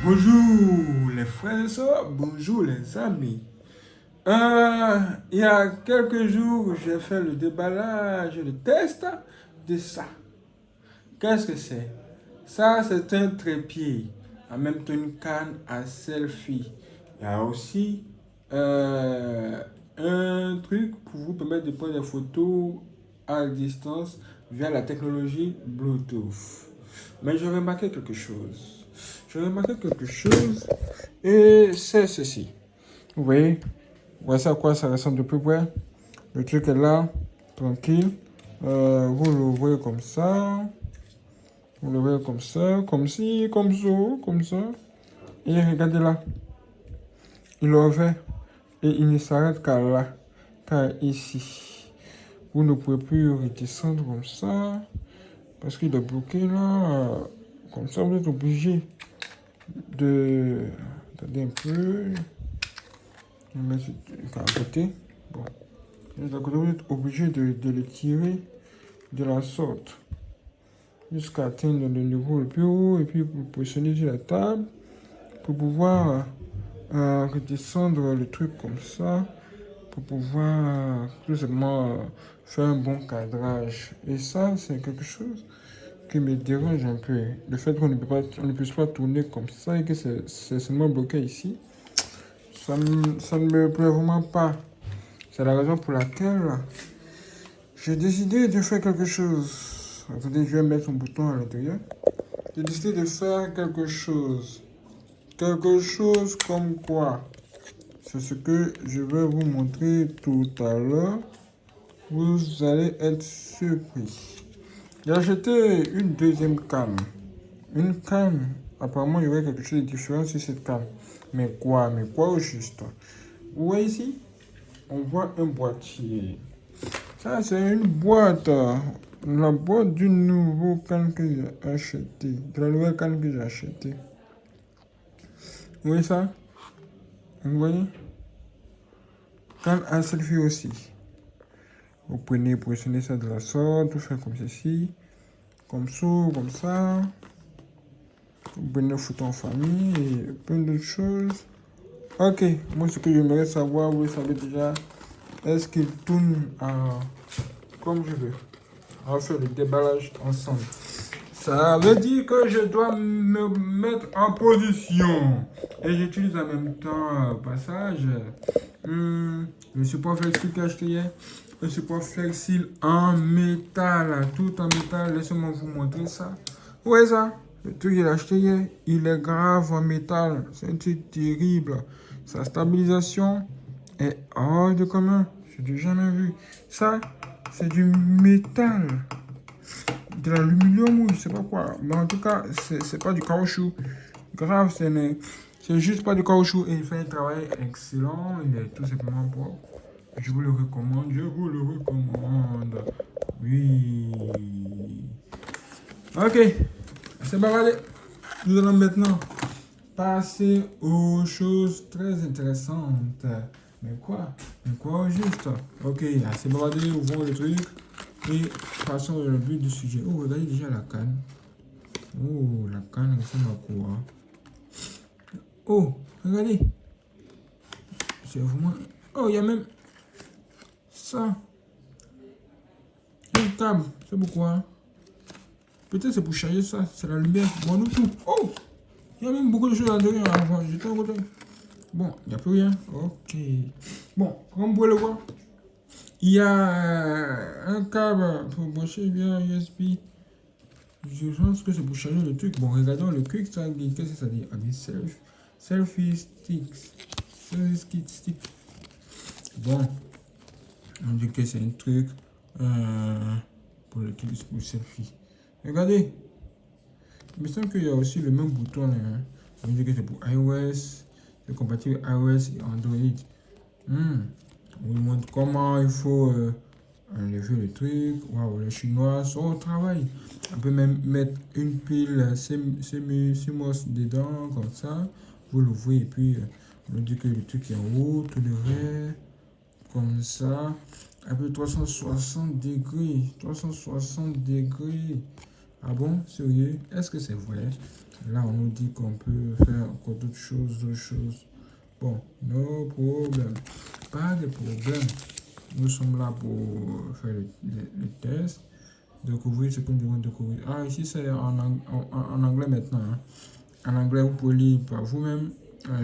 Bonjour les frères et sœurs, bonjour les amis. Il y a quelques jours, j'ai fait le déballage, le test de ça. Qu'est-ce que c'est? Ça, c'est un trépied, en même temps une canne à selfie. Il y a aussi un truc pour vous permettre de prendre des photos à distance via la technologie Bluetooth. Mais j'ai remarqué quelque chose. J'ai remarqué quelque chose et c'est ceci. Vous voyez, voici à quoi ça ressemble de plus près. Le truc est là, tranquille. Vous l'ouvrez comme ça. Vous l'ouvrez comme ça, comme ci, comme ça, comme ça. Et regardez là. Il l'ouvre et il ne s'arrête qu'à là, qu'à ici. Vous ne pouvez plus redescendre comme ça. Parce qu'il est bloqué là. Comme ça, vous êtes obligé de... Attendez un peu. Je vais mettre à côté. Bon. Vous êtes obligé de le tirer de la sorte jusqu'à atteindre le niveau le plus haut et puis vous positionnez sur la table pour pouvoir redescendre le truc comme ça pour pouvoir tout simplement faire un bon cadrage. Et ça, c'est quelque chose qui me dérange un peu. Le fait qu'on ne puisse pas tourner comme ça et que c'est seulement bloqué ici, ça ne me plaît vraiment pas. C'est la raison pour laquelle j'ai décidé de faire quelque chose. Attendez, je vais mettre un bouton à l'intérieur. J'ai décidé de faire quelque chose. Quelque chose comme quoi? C'est ce que je vais vous montrer tout à l'heure. Vous allez être surpris. J'ai acheté une deuxième canne. Une canne. Apparemment, il y aurait quelque chose de différent sur cette canne. Mais quoi? Mais quoi au juste? Vous voyez ici? On voit un boîtier. Ça, c'est une boîte. La boîte du nouveau canne que j'ai acheté. De la nouvelle canne que j'ai acheté. Vous voyez ça? Vous voyez? Canne à selfie aussi. Vous prenez, positionnez ça de la sorte, tout faire comme ceci. Comme ça, comme ça. Vous prenez une photo en famille et plein d'autres choses. Ok, moi ce que j'aimerais savoir, vous savez déjà, est-ce qu'il tourne comme je veux? On va faire le déballage ensemble. Ça veut dire que je dois me mettre en position. Et j'utilise en même temps passage. Le support flexible que j'ai acheté hier. Le support flexible en métal. Tout en métal. Laissez-moi vous montrer ça. Vous voyez ça? Le truc que j'ai acheté hier, il est grave en métal. C'est un truc terrible. Sa stabilisation est hors de commun. Je n'ai jamais vu. Ça, c'est du métal. De l'aluminium ou je sais pas quoi. Mais en tout cas, c'est pas du caoutchouc. Grave, c'est juste pas du caoutchouc. Et il fait un travail excellent. Il est tout simplement propre. Je vous le recommande. Je vous le recommande. Oui. Ok. C'est baladé. Nous allons maintenant passer aux choses très intéressantes. Mais quoi? Mais quoi au juste? Ok, assez baladé. Ouvrons le truc. Et passons au but du sujet. Oh, regardez déjà la canne. Oh, la canne ressemble à quoi? Oh, regardez. C'est vraiment... Oh, il y a même ça. Un câble. C'est pourquoi? Peut-être c'est pour charger ça. C'est la lumière. Bon, nous tout. Oh, il y a même beaucoup de choses à l'intérieur. J'étais en côté. Bon, il n'y a plus rien. Ok. Bon, comme vous pouvez le voir, il y a un câble pour brancher via USB. Je pense que c'est pour changer le truc. Bon, regardons le quick tagging. Qu'est-ce que ça dit? On dit selfie sticks. Selfie stick. Bon, on dit que c'est un truc pour le truc pour selfie. Regardez. Il me semble qu'il y a aussi le même bouton là. Hein. On dit que c'est pour iOS. C'est compatible iOS et Android. On nous montre comment il faut enlever le truc. Waouh, les Chinois sont au travail. On peut même mettre une pile CMOS dedans, comme ça. Vous l'ouvrez et puis on nous dit que le truc est en haut, tout le reste, comme ça. Un peu 360 degrés. 360 degrés. Ah bon, sérieux? Est-ce que c'est vrai? Là, on nous dit qu'on peut faire encore d'autres choses, Bon, no problème. Pas de problème. Nous sommes là pour faire le test. Découvrir ce que nous devons découvrir. Ah, ici, c'est en anglais maintenant. Hein. En anglais, vous pouvez lire par vous-même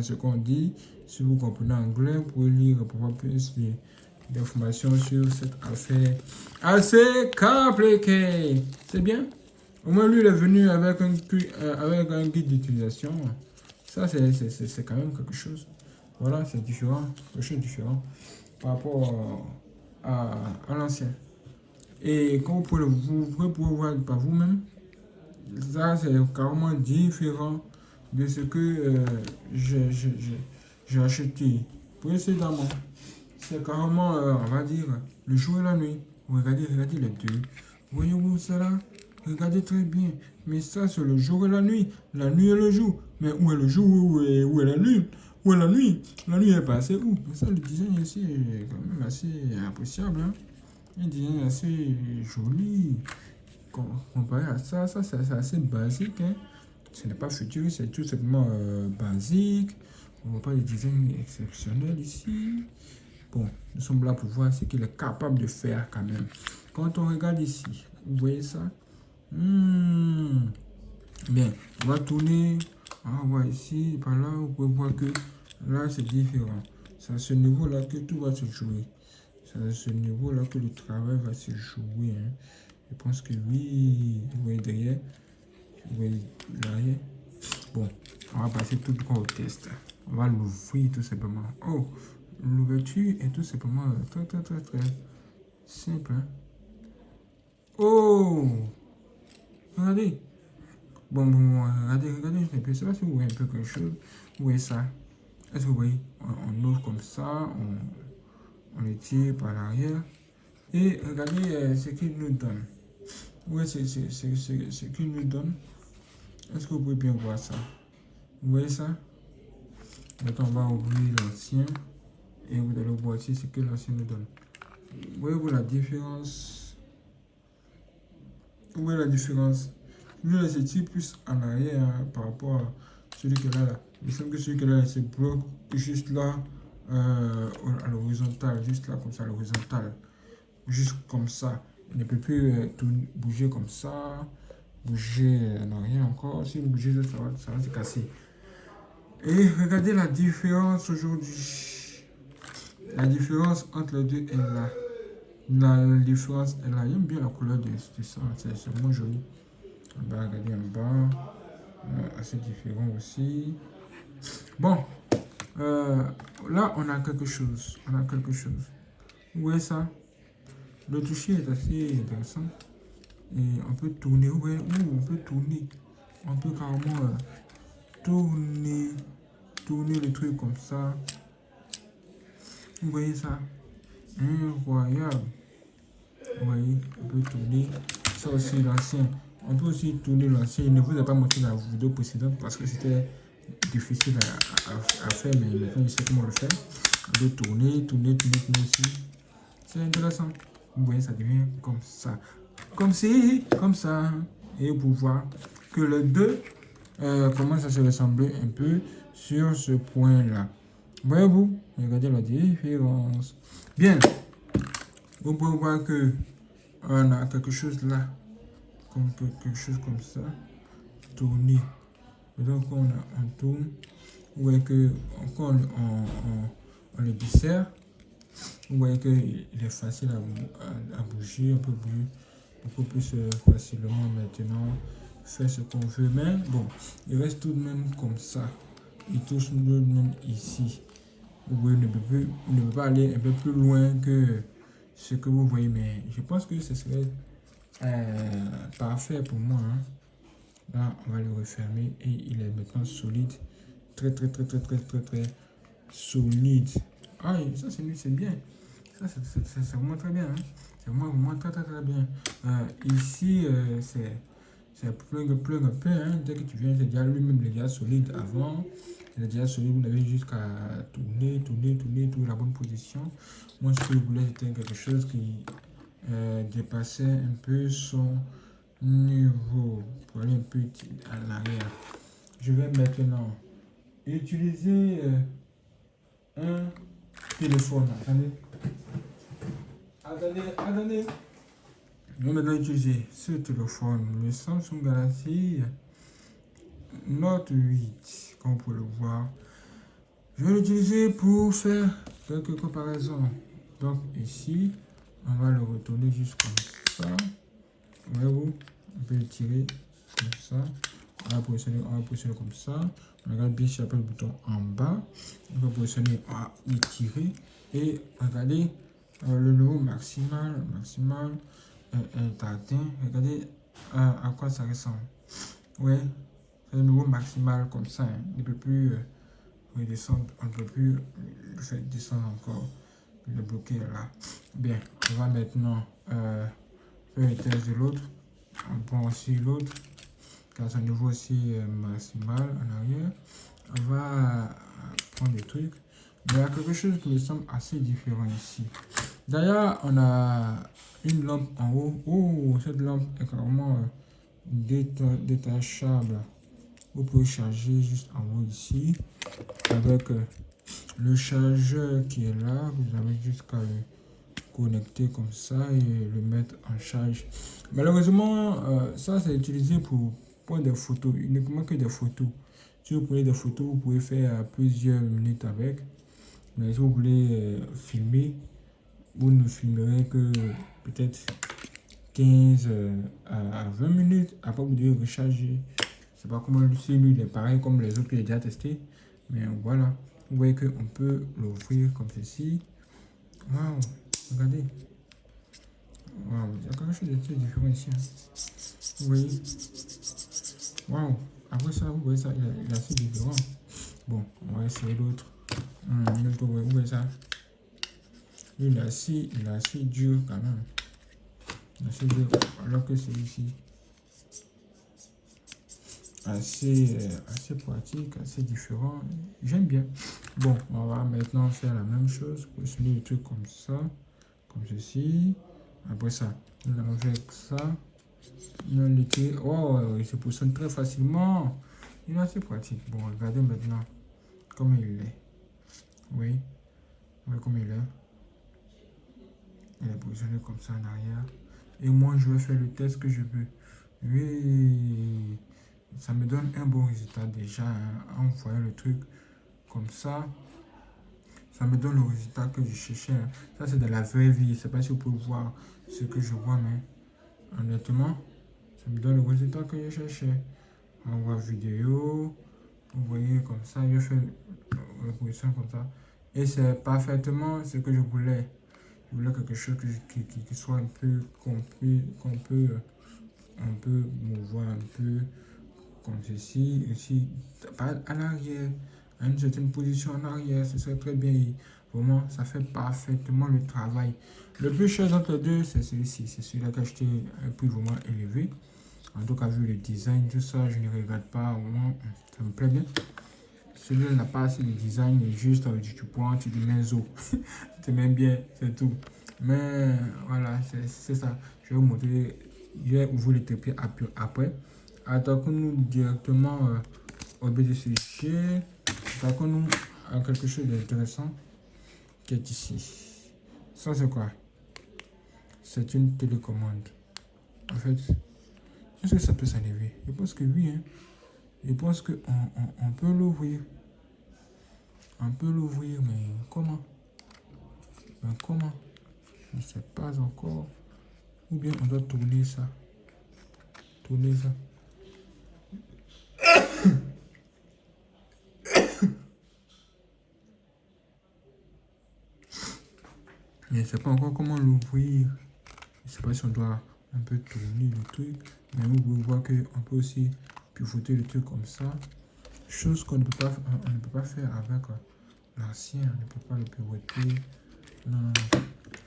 ce qu'on dit. Si vous comprenez anglais, vous pouvez lire pour avoir plus d'informations sur cette affaire assez compliquée. C'est bien. Au moins, lui, il est venu avec un guide d'utilisation. Ça, c'est quand même quelque chose. Voilà, c'est différent. Quelque chose de différent par rapport à l'ancien. Et comme vous pouvez voir par vous-même, ça, c'est carrément différent de ce que j'ai acheté. Précédemment, c'est carrément, on va dire, le jour et la nuit. Regardez les deux. Voyez-vous cela? Regardez très bien. Mais ça, c'est le jour et la nuit et le jour. Mais où est le jour? Où est la nuit? Où est la nuit? La nuit est passée où? Mais ça, le design ici est quand même assez appréciable. Hein? Un design assez joli. Comparé à ça, c'est assez basique. Hein? Ce n'est pas futuriste, c'est tout simplement basique. On ne voit pas de design exceptionnel ici. Bon, nous sommes là pour voir ce qu'il est capable de faire quand même. Quand on regarde ici, vous voyez ça? Bien, on va tourner. On va ici, par là, vous pouvez voir que là, c'est différent. C'est à ce niveau-là que tout va se jouer. C'est à ce niveau-là que le travail va se jouer. Hein. Je pense que oui. Vous voyez derrière. Vous voyez derrière. Bon, on va passer tout droit au test. On va l'ouvrir tout simplement. Oh, l'ouverture est tout simplement très simple. Hein. Oh, regardez. Bon, regardez un peu. Je sais pas si vous voyez un peu quelque chose. Vous voyez ça? Est-ce que vous voyez? On ouvre comme ça, on le tire par l'arrière. Et regardez ce qu'il nous donne. Oui, c'est ce qu'il nous donne. Est-ce que vous pouvez bien voir ça? Vous voyez ça? Maintenant, on va ouvrir l'ancien. Et vous allez voir ici ce que l'ancien nous donne. Voyez-vous la différence? Où est la différence? Lui, là, c'est plus en arrière hein, par rapport à celui qui est là. Il semble que celui qui est là, c'est bloque juste là, à l'horizontale, juste là, comme ça, à l'horizontale. Juste comme ça. Il ne peut plus bouger comme ça, bouger en arrière encore. Si vous bougez, ça va se casser. Et regardez la différence aujourd'hui. La différence entre les deux est là. La différence est là. J'aime bien la couleur de ça. C'est vraiment joli. En bas, regardez en bas. Assez différent aussi. Bon. Là, on a quelque chose. Vous voyez ça? Le toucher est assez intéressant. Et on peut tourner. Ouais, on peut tourner. On peut carrément tourner le truc comme ça. Vous voyez ça? Incroyable. Vous voyez, on peut tourner. Ça aussi, l'ancien. On peut aussi tourner l'ancien. Il ne vous a pas montré la vidéo précédente parce que c'était difficile à faire, mais maintenant, je sais comment le faire. On peut tourner aussi. C'est intéressant. Vous voyez, ça devient comme ça. Comme ça. Et vous voir que les deux commencent à se ressembler un peu sur ce point-là. Voyez-vous? Regardez la différence. Bien. Vous pouvez voir que on a quelque chose là. Quelque chose comme ça. Tourner. Donc on tourne. Vous voyez que encore on le dessert. Vous voyez qu'il est facile à bouger. On peut bouger beaucoup plus facilement maintenant. Faire ce qu'on veut. Mais bon, il reste tout de même comme ça. Il touche tout de même ici. Vous voyez, ne peut pas aller un peu plus loin que ce que vous voyez. Mais je pense que ce serait parfait pour moi. Hein. Là, on va le refermer et il est maintenant solide. Très solide. Ah, ça c'est bien. Ça c'est vraiment très bien. Hein. C'est vraiment très bien. Ici, c'est plug un peu. Hein. Dès que tu viens, c'est déjà lui-même déjà solide avant. Il est déjà solide. Vous avez jusqu'à tourner la bonne position. Moi, ce que je voulais, c'était quelque chose qui dépassait un peu son niveau pour aller un peu à l'arrière. je vais maintenant utiliser un téléphone. Attendez. Je vais maintenant utiliser ce téléphone, le Samsung Galaxy Note 8, comme vous pouvez le voir. Je vais l'utiliser pour faire quelques comparaisons. Donc ici, on va le retourner juste comme ça. Voyez-vous, on peut le tirer comme ça. On va positionner comme ça. On regarde bien si il y a pas le bouton en bas. On va positionner, on va y tirer. Et regardez le niveau maximal est atteint. Regardez à quoi ça ressemble. Ouais, c'est le niveau maximal comme ça. Hein. Il ne peut plus redescendre. On ne peut plus le faire descendre encore. Le bloquer là. Bien, on va maintenant faire le test de l'autre. On prend aussi l'autre. Car son niveau aussi maximal en arrière. On va prendre des trucs. Mais il y a quelque chose qui me semble assez différent ici. D'ailleurs, on a une lampe en haut. Oh, cette lampe est carrément détachable. Vous pouvez charger juste en haut ici. Avec le chargeur qui est là. Vous avez jusqu'à le connecter comme ça et le mettre en charge. Malheureusement, ça c'est utilisé pour prendre des photos, uniquement que des photos. Si vous prenez des photos, vous pouvez faire plusieurs minutes avec. Mais si vous voulez filmer, vous ne filmerez que peut-être 15 à 20 minutes. Après, vous devez recharger. C'est pas comment lui, il est pareil comme les autres que j'ai déjà testé. Mais voilà, vous voyez qu'on peut l'ouvrir comme ceci. Waouh, regardez. Waouh, il y a quelque chose de très différent ici. Hein. Vous voyez. Waouh, après ça, vous voyez ça, il est assez différent. Bon, on va essayer l'autre. Vous voyez ça. Lui, il est assez dur quand même. Assez dur, alors que celui-ci assez pratique, assez différent. J'aime bien. Bon, on va maintenant faire la même chose. Positionner le truc comme ça, comme ceci. Après ça, nous allons faire ça. Oh, il se positionne très facilement. Il est assez pratique. Bon, regardez maintenant comme il est. Oui, oui comme il est. Il est positionné comme ça en arrière. Et moi, je vais faire le test que je veux. Oui, ça me donne un bon résultat déjà. Hein, en voyant le truc comme ça. Ça me donne le résultat que je cherchais. Hein. Ça, c'est de la vraie vie. Je ne sais pas si vous pouvez voir ce que je vois, mais honnêtement, ça me donne le résultat que je cherchais. On voit vidéo. Vous voyez comme ça, je fais la position comme ça. Et c'est parfaitement ce que je voulais. Je voulais quelque chose qui soit un peu compris, qu'on peut mouvoir un peu comme ceci. Ici, pas en arrière, à une certaine position en arrière, ce serait très bien. Vraiment, ça fait parfaitement le travail. Le plus cher d'entre les deux, c'est celui-ci. C'est celui-là que j'ai acheté un prix vraiment élevé. En tout cas, vu le design, tout ça, je ne regrette pas. Vraiment, ça me plaît bien. Celui-là n'a pas assez de design, juste tu prends, tu te mets zo. Tu te mets bien, c'est tout. Mais voilà, c'est ça. Je vais vous montrer, je vais ouvrir le trépied après. Attaquons-nous directement au but de ce sujet. Attaquons-nous à quelque chose d'intéressant qui est ici. Ça, c'est quoi? C'est une télécommande. En fait, est-ce que ça peut s'enlever? Je pense que oui. Hein. Je pense qu'on on peut l'ouvrir. On peut l'ouvrir, mais comment? Je ne sais pas encore. Ou bien on doit tourner ça. Tourner ça. Je ne sais pas encore comment l'ouvrir. Je ne sais pas si on doit un peu tourner le truc. Mais vous pouvez voir qu'on peut aussi pivoter le truc comme ça. Chose qu'on ne peut pas faire avec l'ancien. On ne peut pas le pivoter. Non.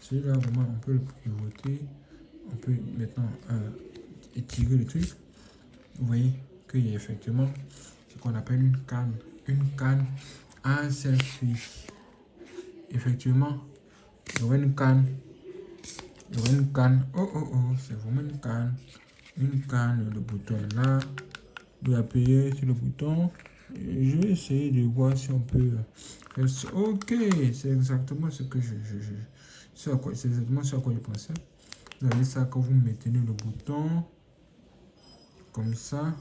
Celui-là, vraiment, on peut le pivoter. On peut maintenant étirer le truc. Vous voyez qu'il y a effectivement ce qu'on appelle une canne. Une canne à selfie. Effectivement, il y aurait une canne. Oh, c'est vraiment une canne. Une canne, le bouton est là. Vous appuyez sur le bouton. Et je vais essayer de voir si on peut faire ça. Ok, c'est exactement ce que c'est exactement ce à quoi je pensais. Vous avez ça quand vous mettez le bouton comme ça.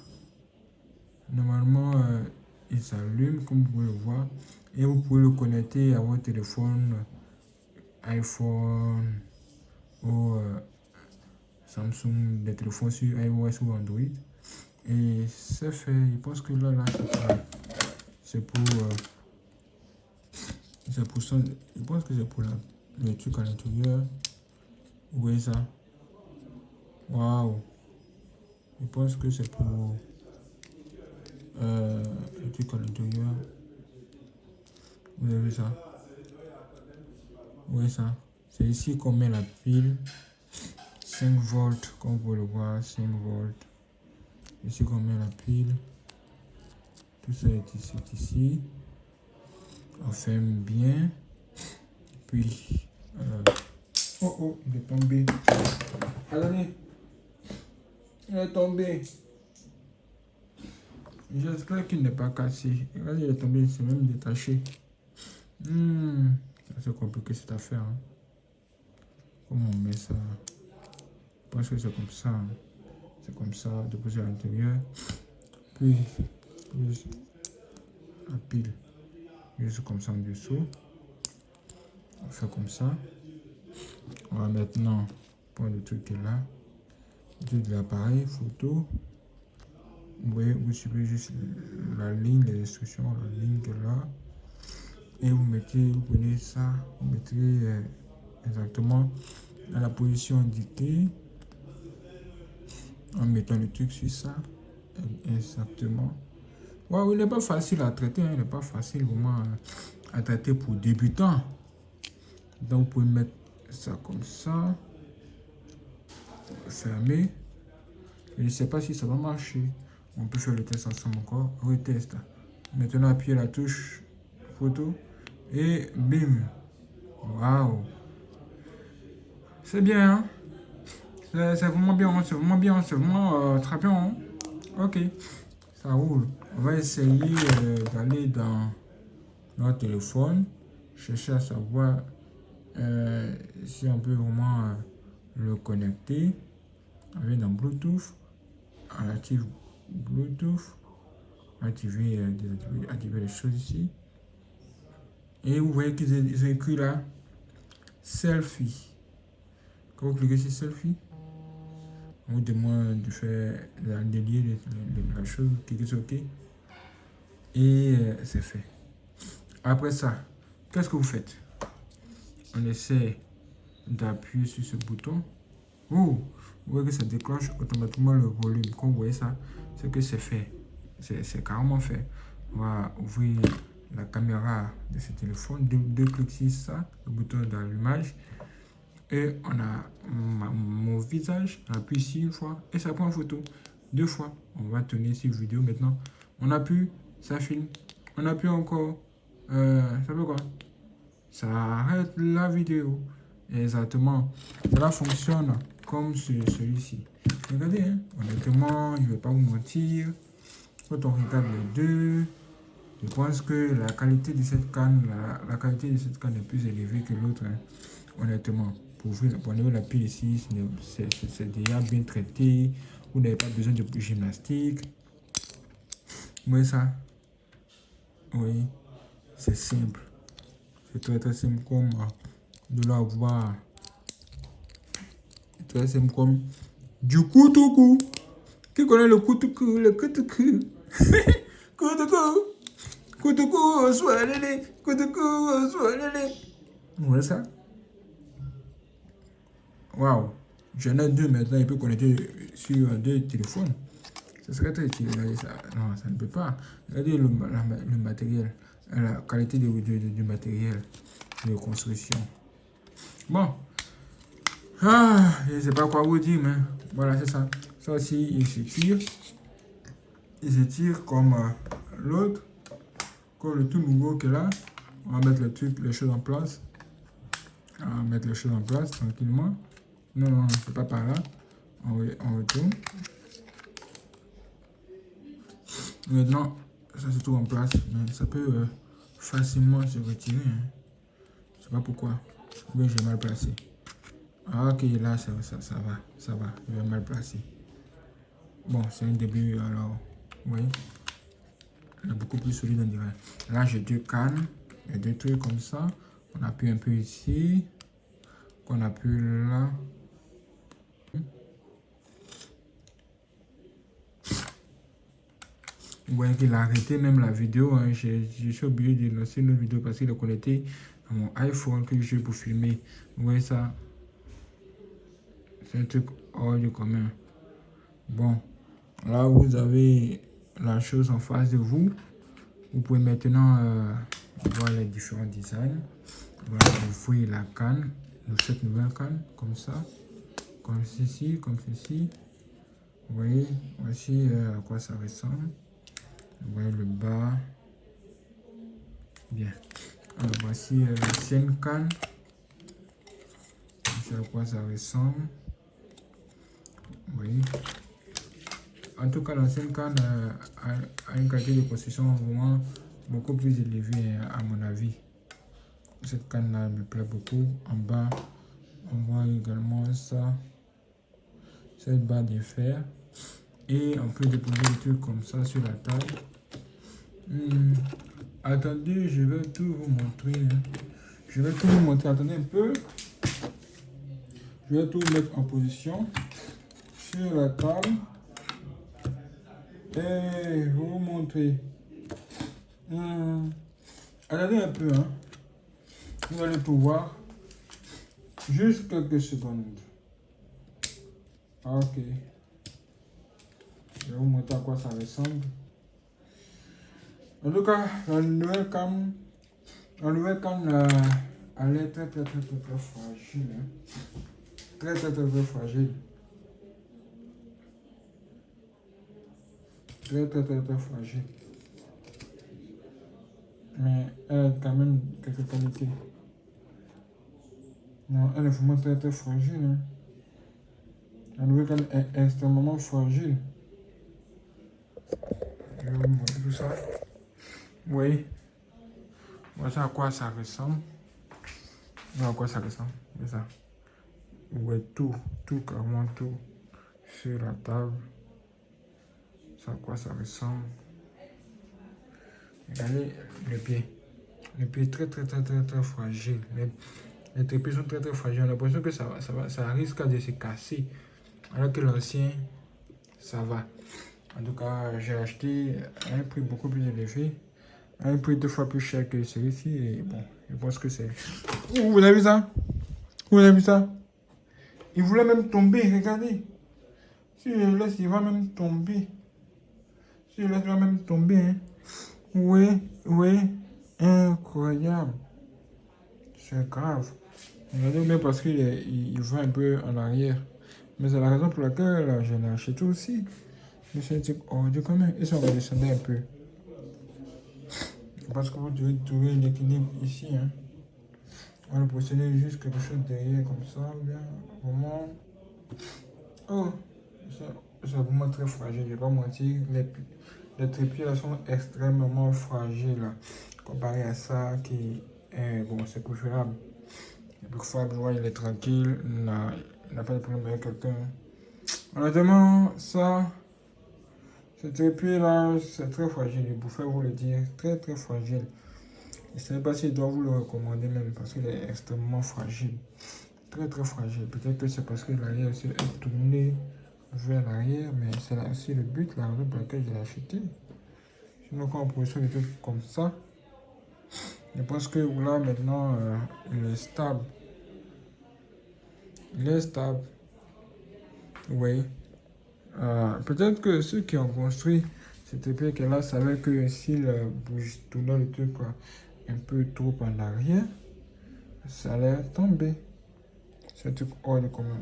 Normalement, il s'allume comme vous pouvez le voir. Et vous pouvez le connecter à votre téléphone iPhone ou Samsung, des téléphones sur iOS ou Android. Et c'est fait. Je pense que là c'est pour ça. Je pense que c'est pour le truc à l'intérieur. Vous voyez ça? Waouh! Je pense que c'est pour le truc à l'intérieur. Vous avez vu ça? Vous voyez ça? C'est ici qu'on met la pile. 5 volts, comme vous pouvez le voir, 5 volts. Ici qu'on met la pile. Tout ça est ici. On ferme bien. Puis, oh oh, il est tombé. Allez, il est tombé. J'espère qu'il n'est pas cassé. Regardez, il est tombé, c'est même détaché. C'est compliqué cette affaire. Hein. Comment on met ça? Je pense que c'est comme ça. Hein. C'est comme ça, déposer à l'intérieur. Puis, la pile. Juste comme ça en dessous. On fait comme ça. On va maintenant prendre le truc qui est là. Le truc de l'appareil, photo. Vous voyez, vous suivez juste la ligne, les instructions, la ligne qui est là. Et vous prenez ça, vous mettez exactement dans la position indiquée. En mettant le truc sur ça. Exactement. Waouh, il n'est pas facile à traiter, hein, il n'est pas facile vraiment à traiter pour débutants. Donc vous pouvez mettre ça comme ça. Fermer. Je ne sais pas si ça va marcher. On peut faire le test ensemble encore. Retest. Maintenant appuyez la touche photo. Et bim. Waouh. C'est bien. Hein? C'est vraiment bien. C'est vraiment bien. C'est vraiment très bien. Hein? Ok. Ça roule. On va essayer d'aller dans notre téléphone. Chercher à savoir si on peut vraiment le connecter. On va dans Bluetooth. On active Bluetooth. Activer les choses ici. Et vous voyez qu'ils ont écrit là selfie. Quand vous cliquez sur selfie, on vous demande de faire de lier la chose, vous cliquez sur OK. Et c'est fait. Après ça, qu'est-ce que vous faites? On essaie d'appuyer sur ce bouton. Oh, vous voyez que ça déclenche automatiquement le volume. Quand vous voyez ça, c'est que c'est fait. C'est carrément fait. On va ouvrir la caméra de ce téléphone. Deux clics sur ça, le bouton d'allumage. Et on a mon visage. On appuie ici une fois et ça prend une photo. 2 fois. On va tourner sur vidéo maintenant. On appuie, ça filme. On appuie encore. Ça fait quoi? Ça arrête la vidéo. Exactement. Cela fonctionne comme celui-ci. Regardez, hein, honnêtement, je ne vais pas vous mentir. Quand on regarde les deux, je pense que la qualité de cette canne, la qualité de cette canne est plus élevée que l'autre. Hein. Honnêtement, pour enlever la pile ici, c'est déjà bien traité. Vous n'avez pas besoin de gymnastique. Vous voyez ça? Oui, c'est simple. C'est très très simple comme de l'avoir. Très simple comme du coutou. Qui connaît le coutou? Le coutou. Coutou, soit lélé. Coutou, soit lélé. Vous voyez ça? Waouh. J'en ai 2 maintenant, il peut connecter sur 2 téléphones. Ça serait très utile. Ça. Non, ça ne peut pas. Regardez le matériel, la qualité du matériel de construction. Bon. Je ne sais pas quoi vous dire, mais voilà, c'est ça. Ça aussi, il se tire. Il se tire comme l'autre. Comme le tout nouveau qui est là. On va mettre les choses en place. On va mettre les choses en place tranquillement. Non, c'est pas par là. On retourne. Maintenant, ça se trouve en place, mais ça peut facilement se retirer. Hein. Je sais pas pourquoi. Oui, j'ai mal placé. Ah, ok, là, ça va. Je vais mal placer. Bon, c'est un début, alors, oui. Il est beaucoup plus solide, on dirait. Là, j'ai deux cannes, et deux trucs comme ça. On appuie un peu ici. On appuie là. Vous voyez qu'il a arrêté même la vidéo. Hein. Je suis obligé de lancer une autre vidéo parce qu'il est connecté à mon iPhone que j'ai pour filmer. Vous voyez ça? C'est un truc hors du commun. Bon, là vous avez la chose en face de vous. Vous pouvez maintenant voir les différents designs. Voilà, vous voyez la canne, cette nouvelle canne, comme ça, comme ceci, comme ceci. Vous voyez, voici à quoi ça ressemble. Vous voyez le bas. Bien. Alors voici l'ancienne canne. Voici à quoi ça ressemble. Vous voyez. En tout cas, l'ancienne canne a une qualité de construction vraiment beaucoup plus élevée à mon avis. Cette canne-là me plaît beaucoup. En bas, on voit également ça. Cette barre de fer. Et on peut déposer des trucs comme ça sur la table. Attendez, je vais tout vous montrer. Hein. Je vais tout vous montrer. Attendez un peu. Je vais tout mettre en position sur la table. Et vous montrer. Attendez un peu. Hein. Vous allez tout voir. Juste quelques secondes. Ok. Je vais vous montrer à quoi ça ressemble. En tout cas, la nouvelle cam, elle est très fragile. Hein. Très fragile. Très fragile. Mais elle a quand même quelques qualités. Non, elle est vraiment très fragile. Hein. La nouvelle cam est extrêmement fragile. Je vais vous montrer tout ça. Oui. Voici à quoi ça ressemble. Non, à quoi ça ressemble. C'est ça. Ouais, carrément tout sur la table. C'est à quoi ça ressemble. Regardez le pied. Le pied est très fragile. Les trépieds sont très fragiles. On a l'impression que ça risque de se casser. Alors que l'ancien, ça va. En tout cas, j'ai acheté à un prix beaucoup plus élevé. À un prix 2 fois plus cher que celui-ci. Et bon, je pense que c'est... Vous avez vu ça? Vous avez vu ça? Il voulait même tomber, regardez. Si je le laisse, il va même tomber. Si je le laisse, il va même tomber. Hein. Oui, incroyable. C'est grave. Regardez bien parce qu'il va un peu en arrière. Mais c'est la raison pour laquelle je l'ai acheté aussi. Mais c'est un type hors du commun. Et ça va descendre un peu. Parce que vous devez trouver l'équilibre ici. Hein. On va procéder juste quelque chose derrière comme ça. Bien, vraiment. Oh, c'est vraiment très fragile. Je ne vais pas mentir. Les trépieds là sont extrêmement fragiles. Comparé à ça qui est, bon, c'est préférable. C'est préférable, il est tranquille. Il n'a pas de problème avec quelqu'un. Honnêtement, ça, ce trépied là, c'est très fragile. Je préfère vous le dire. Très fragile. Je ne sais pas si je dois vous le recommander même parce qu'il est extrêmement fragile. Très fragile. Peut-être que c'est parce que l'arrière est tourné vers l'arrière, mais c'est là aussi le but, la raison pour laquelle je l'ai acheté. Sinon, quand on produit des trucs comme ça, je pense que là maintenant, il est stable. Il est stable. Oui. Peut-être que ceux qui ont construit cette épée là savaient que s'ils tournaient le truc un peu trop en arrière, ça allait tomber. C'est un truc hors de commun.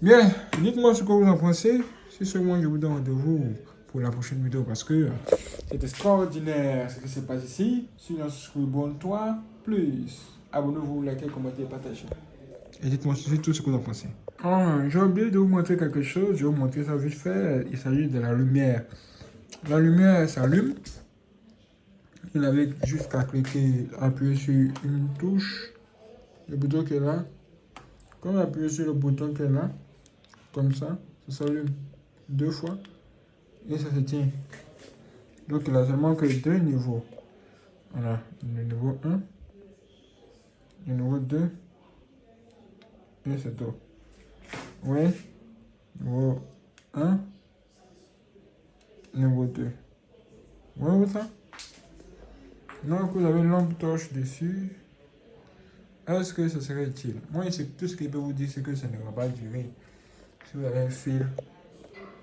Bien, dites-moi ce que vous en pensez. Si seulement je vous donne rendez-vous pour la prochaine vidéo parce que c'est extraordinaire ce qui se passe ici. Sinon, abonnez-toi plus. Abonnez-vous, likez, commentez, partagez. Et dites-moi tout ce que vous en pensez. J'ai oublié de vous montrer quelque chose. Je vais vous montrer ça vite fait. Il s'agit de la lumière. La lumière elle s'allume. Vous n'avez juste qu'à cliquer, appuyer sur une touche, le bouton qui est là. Quand vous appuyez sur le bouton qui est là, comme ça s'allume 2 fois et ça se tient. Donc il a seulement que 2 niveaux. Voilà, le niveau 1, le niveau 2 et c'est tout. Oui, niveau 1, niveau 2. Vous voyez ça? Donc vous avez une lampe torche dessus. Est-ce que ce serait utile? Moi, tout ce que je peux vous dire, c'est que ça ne va pas durer. Si vous avez un fil,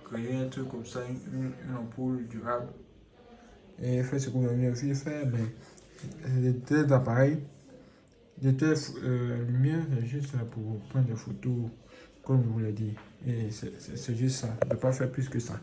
créez un truc comme ça, une ampoule durable, et faites ce que vous avez envie de faire, mais des tels appareils, des telles lumières, c'est juste pour prendre des photos, comme je vous l'ai dit. Et c'est juste ça, ne pas faire plus que ça.